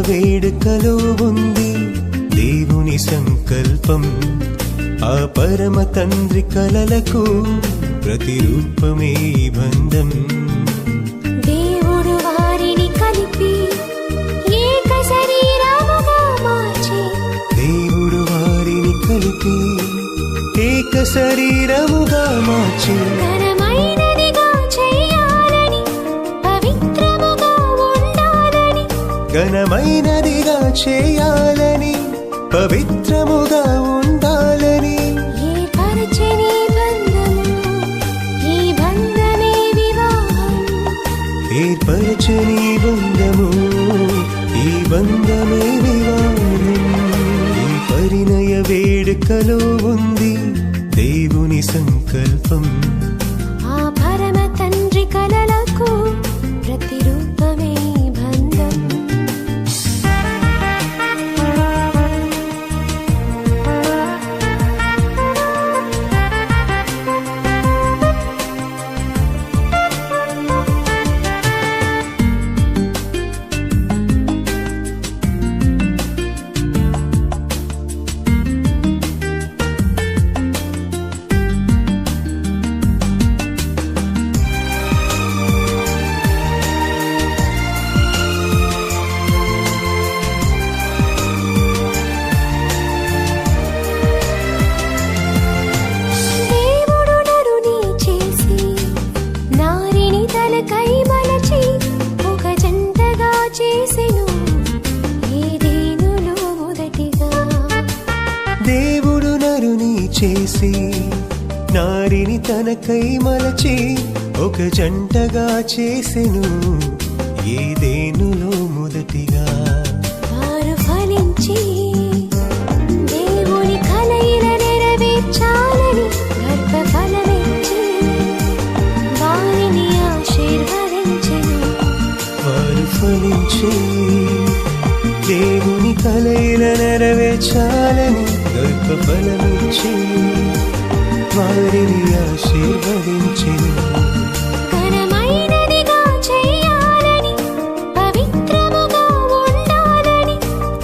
వేడుకలో ఉంది దేవుని సంకల్పం. ఆ పరమ తండ్రి కలలకు ప్రతిరూపమే బంధం. దేవుడు వారిని కలిపి ఏక శరీరముగా మార్చి, దేవుడు వారిని కలిపి ఏక శరీరముగా మార్చి ఘనమైనదిగా చేయాలని, పవిత్రముగా ఉండాలని, ఘనమైనదిగా చేయాలని, పవిత్రముగా ఉండాలని ఏర్పరచని బంధము, ఈ బంధమే వివాహం. ఏర్పరచని బంధము, ఈ బంధమే వివాహం. ఈ పరిణయ వేడుకలో ఉంది దేవుని సంకల్పం. ఆ పరమ తండ్రి కలలకు ప్రతిరూపమే బంధం. దేవుడు నరుని చేసి నారిని తనకై మలచి ఒక జంటగా చేసెను ఏదేనులో మొదటిగా. వారు ఫలించి దేవుని కలయిల నెరవేర్చాలని గర్భఫలమిచ్చి వారిని ఆశీర్వదించెను. వారు ఫలించి దేవుని కలయిల నెరవేర్చాలని గర్భఫలమిచ్చి వారిని ఆశీర్వదించెను. ఘనమైనదిగా చేయాలని, పవిత్రముగా ఉండాలని,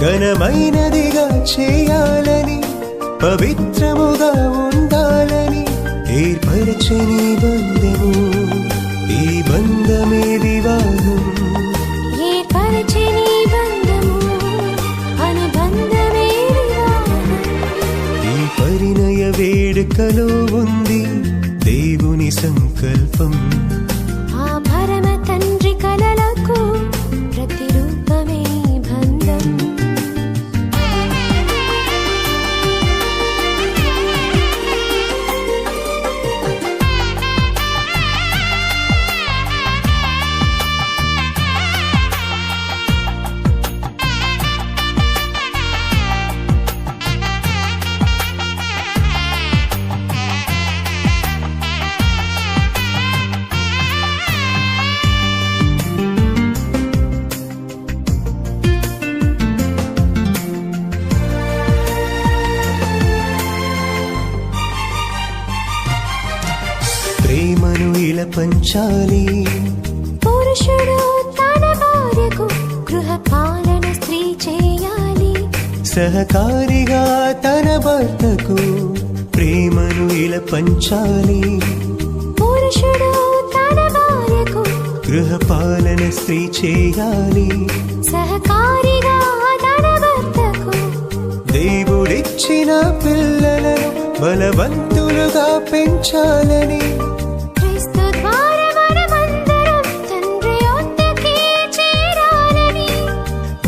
ఘనమైనదిగా చేయాలని, పవిత్రముగా ఉండాలని ఏర్పరచని బంధము, ఈ బంధమే వివాహం. ఏర్పరచని బంధము, అనుబంధమే వివాహం. ఈ పరిణయ వేడుకలో ఉంది దేవుని సంకల్పం. ఆ పరమ తండ్రి కలలకు ప్రతిరూపమే బంధం. ప్రేమను ఇలా పంచాలి, పురుషుడు తన భార్యకు గృహపాలన స్త్రీ చేయాలి. సహకారిగా తన భర్తకు ప్రేమను ఇలా పంచాలి. పురుషుడు తన భార్యకు గృహపాలన స్త్రీ చేయాలి. సహకారిగా తన భర్తకు దేవుడిచ్చిన పిల్లలను బలవంతులుగా పెంచాలని, క్రీస్తు ద్వారా మనమందరం తండ్రి యొద్దకే చేరాలని.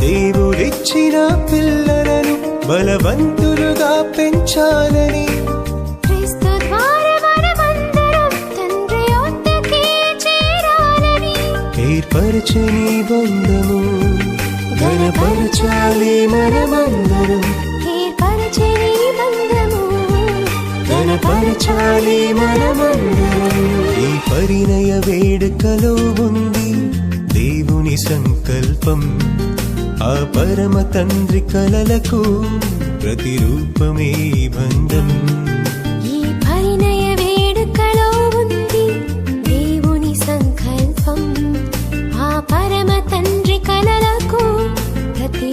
దేవుడిచ్చిన పిల్లలను బలవంతులుగా పెంచాలని క్రీస్తు ద్వారా మనమందరం తండ్రి యొద్దకే చేరాలని ఏర్పరచని బంధము, ఘనపరచాలి మనమందరం. ఏర్పరచని బంధము, ఘనపరచాలి మనమందరం. ఈ పరిణయ వేడుకలో ఉంది దేవుని సంకల్పం. ఆ పరమ తండ్రి కలలకు ప్రతిరూపమే బంధం. ఈ పరిణయ వేడుకలో ఉంది దేవుని సంకల్పం. ఆ పరమ తండ్రి కలలకు ప్రతి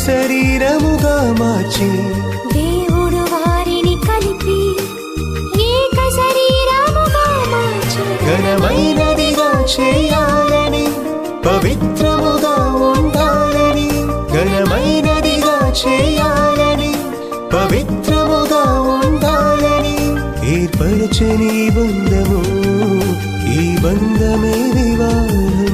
శరీరముగా మార్చి దేవుడు వారిని కలిపి ఏక శరీరముగా మార్చి ఘనమైనదిగా చేయాలని పవిత్రముగా ఉండాలని ఘనమైనదిగా చేయాలని పవిత్రముగా ఉండాలని ఏర్పరచని బంధము ఈ బంధమే వివాహం